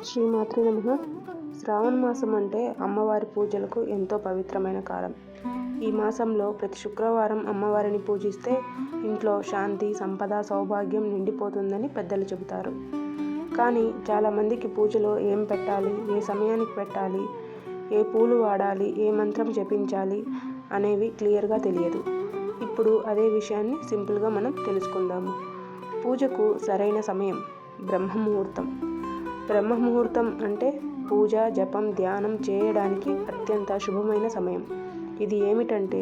శ్రీమాత్రే నమః. శ్రావణ మాసం అంటే అమ్మవారి పూజలకు ఎంతో పవిత్రమైన కాలం. ఈ మాసంలో ప్రతి శుక్రవారం అమ్మవారిని పూజిస్తే ఇంట్లో శాంతి, సంపద, సౌభాగ్యం నిండిపోతుందని పెద్దలు చెబుతారు. కానీ చాలామందికి పూజలో ఏం పెట్టాలి, ఏ సమయానికి పెట్టాలి, ఏ పూలు వాడాలి, ఏ మంత్రం జపించాలి అనేవి క్లియర్గా తెలియదు. ఇప్పుడు అదే విషయాన్ని సింపుల్గా మనం తెలుసుకుందాము. పూజకు సరైన సమయం బ్రహ్మముహూర్తం. బ్రహ్మముహూర్తం అంటే పూజ, జపం, ధ్యానం చేయడానికి అత్యంత శుభమైన సమయం. ఇది ఏమిటంటే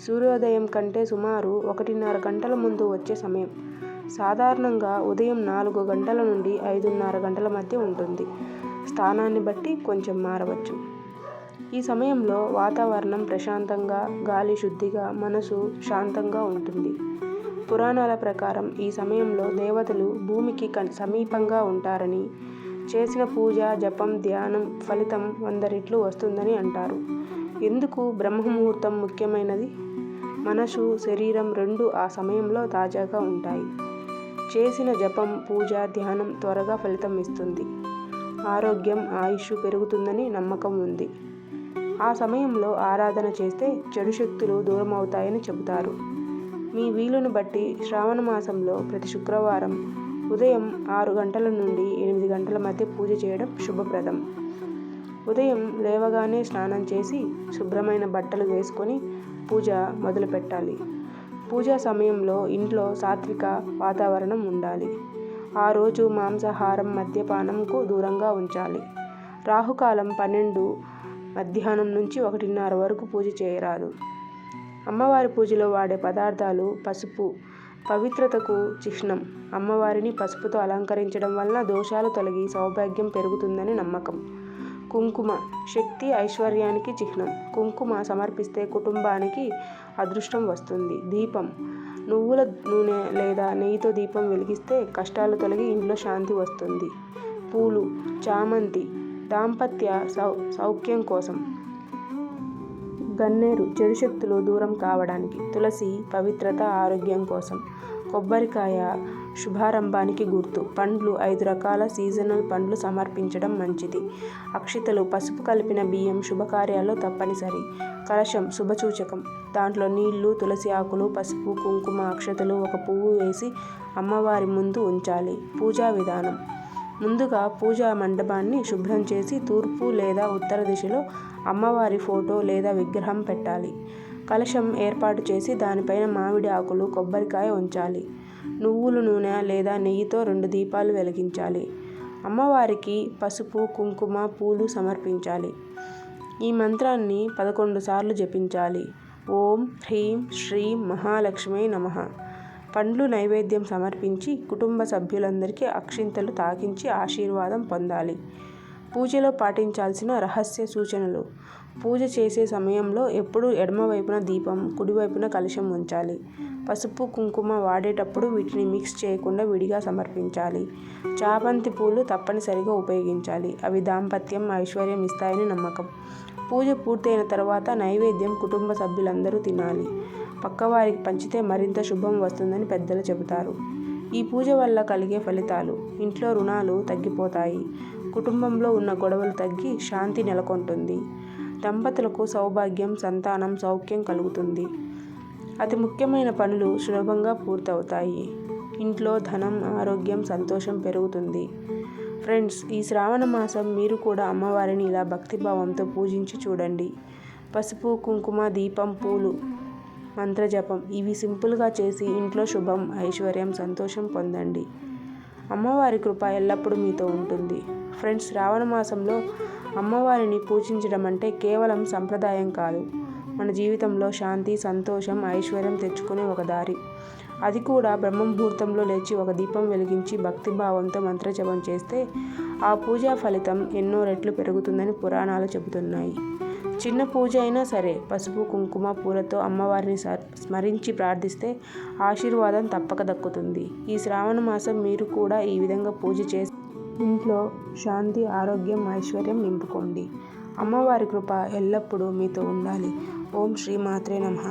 సూర్యోదయం కంటే సుమారు 1:30 గంటల ముందు వచ్చే సమయం. సాధారణంగా ఉదయం 4 గంటల నుండి 5:30 గంటల మధ్య ఉంటుంది. స్థానాన్ని బట్టి కొంచెం మారవచ్చు. ఈ సమయంలో వాతావరణం ప్రశాంతంగా, గాలి శుద్ధిగా, మనసు శాంతంగా ఉంటుంది. పురాణాల ప్రకారం ఈ సమయంలో దేవతలు భూమికి సమీపంగా ఉంటారని, చేసిన పూజ, జపం, ధ్యానం ఫలితం 100 రెట్లు వస్తుందని అంటారు. ఎందుకు బ్రహ్మముహూర్తం ముఖ్యమైనది? మనసు, శరీరం రెండూ ఆ సమయంలో తాజాగా ఉంటాయి. చేసిన జపం, పూజ, ధ్యానం త్వరగా ఫలితం ఇస్తుంది. ఆరోగ్యం, ఆయుష్ పెరుగుతుందని నమ్మకం ఉంది. ఆ సమయంలో ఆరాధన చేస్తే చెడు శక్తులు దూరం అవుతాయని చెబుతారు. మీ వీలును బట్టి శ్రావణ మాసంలో ప్రతి శుక్రవారం ఉదయం 6 గంటల నుండి 8 గంటల మధ్య పూజ చేయడం శుభప్రదం. ఉదయం లేవగానే స్నానం చేసి శుభ్రమైన బట్టలు వేసుకొని పూజ మొదలు పెట్టాలి. పూజా సమయంలో ఇంట్లో సాత్విక వాతావరణం ఉండాలి. ఆ రోజు మాంసాహారం, మద్యపానంకు దూరంగా ఉంచాలి. రాహుకాలం 12 మధ్యాహ్నం నుంచి 1:30 వరకు పూజ చేయరాదు. అమ్మవారి పూజలో వాడే పదార్థాలు పసుపు పవిత్రతకు చిహ్నం. అమ్మవారిని పసుపుతో అలంకరించడం వలన దోషాలు తొలగి సౌభాగ్యం పెరుగుతుందని నమ్మకం. కుంకుమ శక్తి, ఐశ్వర్యానికి చిహ్నం. కుంకుమ సమర్పిస్తే కుటుంబానికి అదృష్టం వస్తుంది. దీపం నువ్వుల నూనె లేదా నెయ్యితో దీపం వెలిగిస్తే కష్టాలు తొలగి ఇంట్లో శాంతి వస్తుంది. పూలు చామంతి దాంపత్య సౌఖ్యం కోసం. గన్నేరు చెడు శక్తులు దూరం కావడానికి. తులసి పవిత్రత, ఆరోగ్యం కోసం. కొబ్బరికాయ శుభారంభానికి గుర్తు. పండ్లు 5 రకాల సీజనల్ పండ్లు సమర్పించడం మంచిది. అక్షితలు పసుపు కలిపిన బియ్యం శుభకార్యాల్లో తప్పనిసరి. కలశం శుభసూచకం. దాంట్లో నీళ్లు, తులసి ఆకులు, పసుపు, కుంకుమ, అక్షతలు, ఒక పువ్వు వేసి అమ్మవారి ముందు ఉంచాలి. పూజా విధానం. ముందుగా పూజా మండపాన్ని శుభ్రం చేసి తూర్పు లేదా ఉత్తర దిశలో అమ్మవారి ఫోటో లేదా విగ్రహం పెట్టాలి. కలశం ఏర్పాటు చేసి దానిపైన మామిడి ఆకులు, కొబ్బరికాయ ఉంచాలి. నువ్వుల నూనె లేదా నెయ్యితో 2 దీపాలు వెలిగించాలి. అమ్మవారికి పసుపు, కుంకుమ, పూలు సమర్పించాలి. ఈ మంత్రాన్ని 11 సార్లు జపించాలి. ఓం హ్రీం శ్రీం మహాలక్ష్మీ నమః. పండ్లు నైవేద్యం సమర్పించి కుటుంబ సభ్యులందరికీ అక్షింతలు తాకించి ఆశీర్వాదం పొందాలి. పూజలో పాటించాల్సిన రహస్య సూచనలు. పూజ చేసే సమయంలో ఎప్పుడూ ఎడమవైపున దీపం, కుడివైపున కలశం ఉంచాలి. పసుపు, కుంకుమ వాడేటప్పుడు వీటిని మిక్స్ చేయకుండా విడిగా సమర్పించాలి. చామంతి పూలు తప్పనిసరిగా ఉపయోగించాలి. అవి దాంపత్యం, ఐశ్వర్యం ఇస్తాయని నమ్మకం. పూజ పూర్తయిన తర్వాత నైవేద్యం కుటుంబ సభ్యులందరూ తినాలి. పక్కవారికి పంచితే మరింత శుభం వస్తుందని పెద్దలు చెబుతారు. ఈ పూజ వల్ల కలిగే ఫలితాలు. ఇంట్లో రుణాలు తగ్గిపోతాయి. కుటుంబంలో ఉన్న గొడవలు తగ్గి శాంతి నెలకొంటుంది. దంపతులకు సౌభాగ్యం, సంతానం, సౌఖ్యం కలుగుతుంది. అతి ముఖ్యమైన పనులు సులభంగా పూర్తవుతాయి. ఇంట్లో ధనం, ఆరోగ్యం, సంతోషం పెరుగుతుంది. ఫ్రెండ్స్, ఈ శ్రావణ మాసం మీరు కూడా అమ్మవారిని ఇలా భక్తిభావంతో పూజించి చూడండి. పసుపు, కుంకుమ, దీపం, పూలు, మంత్రజపం ఇవి సింపుల్గా చేసి ఇంట్లో శుభం, ఐశ్వర్యం, సంతోషం పొందండి. అమ్మవారి కృప ఎల్లప్పుడూ మీతో ఉంటుంది. ఫ్రెండ్స్, శ్రావణ మాసంలో అమ్మవారిని పూజించడం అంటే కేవలం సంప్రదాయం కాదు, మన జీవితంలో శాంతి, సంతోషం, ఐశ్వర్యం తెచ్చుకునే ఒక దారి. అది కూడా బ్రహ్మముహూర్తంలో లేచి ఒక దీపం వెలిగించి భక్తిభావంతో మంత్రజపం చేస్తే ఆ పూజా ఫలితం ఎన్నో రెట్లు పెరుగుతుందని పురాణాలు చెబుతున్నాయి. చిన్న పూజ అయినా సరే పసుపు, కుంకుమ, పూలతో అమ్మవారిని స్మరించి ప్రార్థిస్తే ఆశీర్వాదం తప్పక దక్కుతుంది. ఈ శ్రావణ మాసం మీరు కూడా ఈ విధంగా పూజ చేసి ఇంట్లో శాంతి, ఆరోగ్యం, ఐశ్వర్యం నింపుకోండి. అమ్మవారి కృప ఎల్లప్పుడూ మీతో ఉండాలి. ఓం శ్రీమాత్రే నమః.